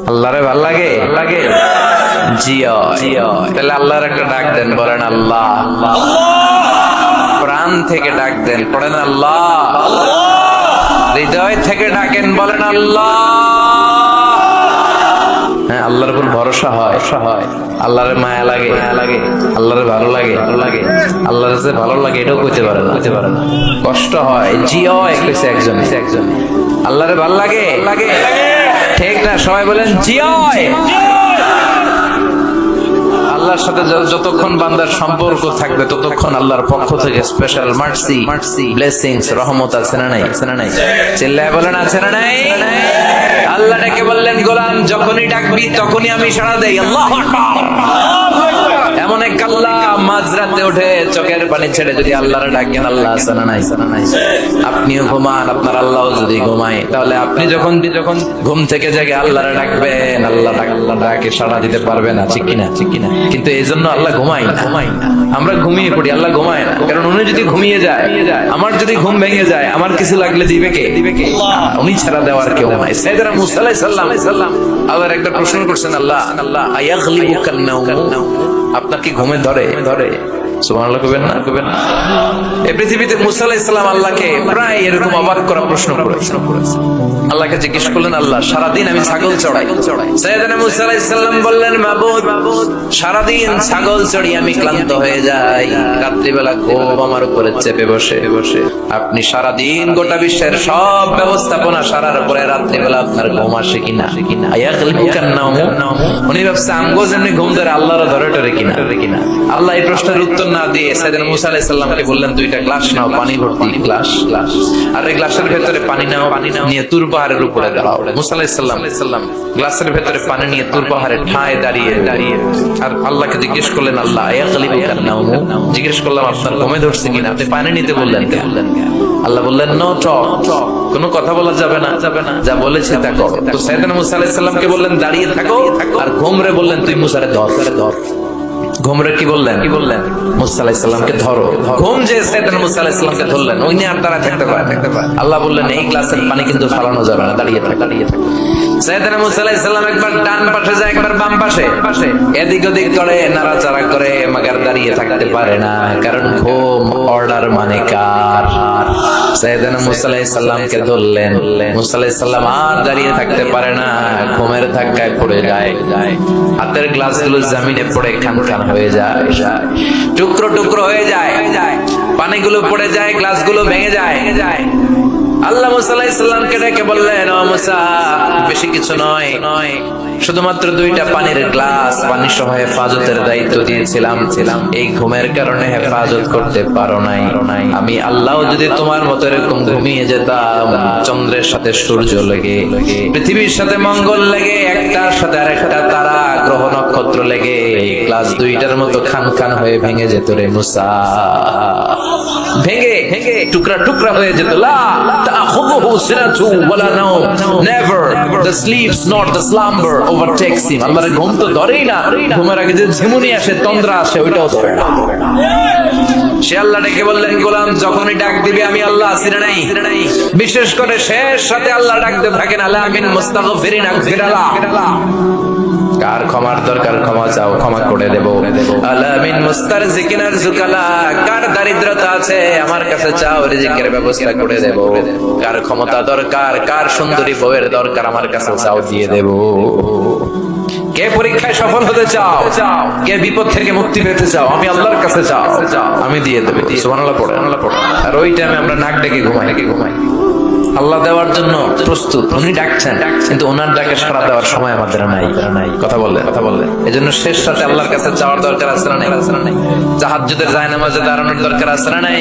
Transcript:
আল্লাহরে ভাল লাগে জিও তাহলে আল্লাহর একটা ডাক দেন, বলেন আল্লাহ। প্রাণ থেকে ডাক দেন, পড়েন আল্লাহ। হৃদয় থেকে ডাকেন, বলেন আল্লাহ। হ্যাঁ, আল্লাহর উপর ভরসা হয়, আল্লাহর মায়া লাগে, আল্লাহর ভালো লাগে, আল্লাহর যে ভালো লাগে এটাও কইতে পারে না, কষ্ট হয়। জিও কইছে একজন, আল্লাহর ভালো লাগে, ঠিক না? সবাই বলেন জিও। আল্লাহর সাথে যতক্ষণ বান্দার সম্পর্ক থাকবে ততক্ষণ আল্লাহর পক্ষ থেকে স্পেশাল মার্সি, ব্লেসিংস, রহমত আছে না নাই? চিল্লায় বলেন আছে না নাই? আল্লাহ ডেকে বললেন, গোলাম যখনই ডাকবি তখনই আমি সাড়া দেই। আল্লাহু আকবার। এমন এক আল্লাহ মাঝরাতে উঠে চোখের পানি ছেড়ে যদি আল্লাহর ডাকেন, আল্লাহ আছে না নাই? আপনিও ঘুমান, আপনার আল্লাহও যদি ঘুমায়, তাহলে আপনি যখন ঘুম থেকে জেগে আল্লাহর ডাকবেন, আল্লাহ ডাকে সাড়া দিতে পারবে না, ঠিক কিনা? কিন্তু এই জন্য আল্লাহ ঘুমাই না। আমরা ঘুমিয়ে পড়ি, আল্লাহ ঘুমায় না। কারণ উনি যদি ঘুমিয়ে যায়, আমার যদি ঘুম ভেঙে যায়, আমার কিছু লাগলে দিবে কে? উনি ছাড়া দেওয়ার কেউ নাই। সাইয়েদনা মুসা আলাইহিস সালাম আবার একটা প্রশ্ন করছেন, আল্লাহ আয়াগলিবুকান নাওম, আপনার কি ঘুমে ধরে? সুবহানাল্লাহ কইবেন না? এই পৃথিবীতে মুসা আলাইহিস সালাম আল্লাহকে প্রায় এরকম অবাক করা প্রশ্ন করেছেন। আল্লাহকে জিজ্ঞেস করলেন, আল্লাহ সারাদিন আমি ছাগল চড়াই। সাইয়েদনা মুসা আলাইহিস সালাম বললেন, মাবুদ সারাদিন ছাগল চড়ি আমি ক্লান্ত হয়ে যাই, রাত্রিবেলা ঘুম আমার উপরে চেপে বসে। আপনি সারাদিন গোটা বিশ্বের সব ব্যবস্থাপনা সারার পরে রাত্রিবেলা আপনার ঘুম আসে কিনা? আয়াগলিবুকান নাওম। উনি ভাবছে আমগো যেমনি ঘুম ধরে আল্লাহর ধরে টরে কিনা। আল্লাহ এই প্রশ্নের উত্তর না দিয়ে সাইয়েদনা মুসা আলাইহিস সালামকে বললেন, দুইটা গ্লাস নাও, পানি ভর্তি গ্লাস, আর এই গ্লাসের ভেতরে পানি নাও, নিয়ে তুর পাহাড়ের উপরে দাঁড়াও। মুসা আলাইহিস সালাম গ্লাসের ভেতরে পানি নিয়ে তুর পাহাড়ের ঠায় দাঁড়িয়ে আর আল্লাহকে জিজ্ঞেস করলেন, আল্লাহ আয়াগলিবুকান নাওম, জিজ্ঞেস করলাম আপনার ঘুমে ধরছে কিনা, আপনি পানি নিতে বললেন। আল্লাহ বললেন, নো টক, কোনো কথা বলা যাবে না, যা বলেছে তা করো। তো সাইয়েদনা মুসা আলাইহিস সালামকে বললেন দাঁড়িয়ে থাকো, আর ঘুমরে বললেন তুই মুসারে ধর। ঘুমরে কি বললেন? মুসা আলাইহিস সালামকে ধরো। ঘুম যে সাইয়েদনা মুসা আলাইহিস সালামকে ধরলেন, ওই নিয়ে আর দাঁড়ায় থাকতে পারে। আল্লাহ বললেন, এই গ্লাসের পানি কিন্তু ফালানো যাবে না, দাঁড়িয়ে থাক। সাইয়েদনা মুসা আলাইহিস সালাম একবার ডান পাশে যায়, একবার বাম পাশে, এদিক ওদিক করে, নাড়াচাড়া করে, মাগার দাঁড়িয়ে থাকতে পারে না, কারণ ঘুম অর্ডার মানে কার? সাইয়েদনা মুসা আলাইহিস সালামকে ধরলেন। মুসা আলাইহিস সালাম আর দাঁড়িয়ে থাকতে পারে না, ঘুমের ধাক্কায় পড়ে যায়। হাতের গ্লাসগুলো জমিনে পড়ে খান হয়ে যায়, টুকরো হয়ে যায়, পানিগুলো পড়ে যায়, গ্লাসগুলো ভেঙে যায়। আল্লাহ মুসা আলাইহিস সালামকে ডেকে বললেন, ও মুসা, বেশি কিছু নয়, শুধুমাত্র দুইটা পানির গ্লাস, পানি সহ হেফাজতের দায়িত্ব দিয়েছিলাম, এই ঘুমের কারণে হেফাজত করতে পারো নাই। আমি আল্লাহ যদি তোমার মতো এরকম ঘুমিয়ে যেতাম, চন্দ্রের সাথে সূর্য লেগে, পৃথিবীর সাথে মঙ্গল লেগে, একটার সাথে আরেকটা তারা, গ্রহ নক্ষত্র লেগে, গ্লাস দুইটার মতো খান হয়ে ভেঙে যেত রে মুসা, ভেঙে টুকরা হয়ে যেত। লা তাখুযুহু সিনাতু ওয়ালা নাওম, never the slips not the slumber overtakes him. আল্লাহর ঘুম তো ধরেই না, ঘুমের আগে যে ঝিমুনি আসে, তন্দ্রা আসে, ওইটাও ধরে না। সে আল্লাহ ডেকে বললেন, গোলাম যখনই ডাক দিবে আমি আল্লাহ আছি না নাই? বিশেষ করে শেষ সাথে আল্লাহ ডাকতে থাকেন, আলা মিন মুস্তাগফিরিন আগফিরালা। কার ক্ষমার দরকার ক্ষমা চাও, ক্ষমা করে দেব। আলা মিন মুস্তারজিকিন আরযুকালা, কার দারিদ্রতা আছে আমার কাছে চাও, রিজিকের ব্যবস্থা করে দেব। কার ক্ষমতা দরকার, কার সুন্দরী বউয়ের দরকার, আমার কাছে চাও, দিয়ে দেব। কে পরীক্ষায় সফল হতে চাও, কে বিপদ থেকে মুক্তি পেতে চাও, আমি আল্লাহর কাছে চাও, আমি দিয়ে দেব। সুবহানাল্লাহ পড়ে। আর ওই টাইমে আমরা নাক ডেকে ঘুমাই। আল্লাহ দেওয়ার জন্য প্রস্তুত, উনি ডাকছেন, কিন্তু ওনার ডাকে সাড়া দেওয়ার সময় আমাদের নাই। কথা বললেন। এজন্য শেষ সাথে আল্লাহর কাছে যাওয়ার দরকার আছে না নাই? তাহাজ্জুদের জায়নামাজে দাঁড়ানোর দরকার আছে না নাই?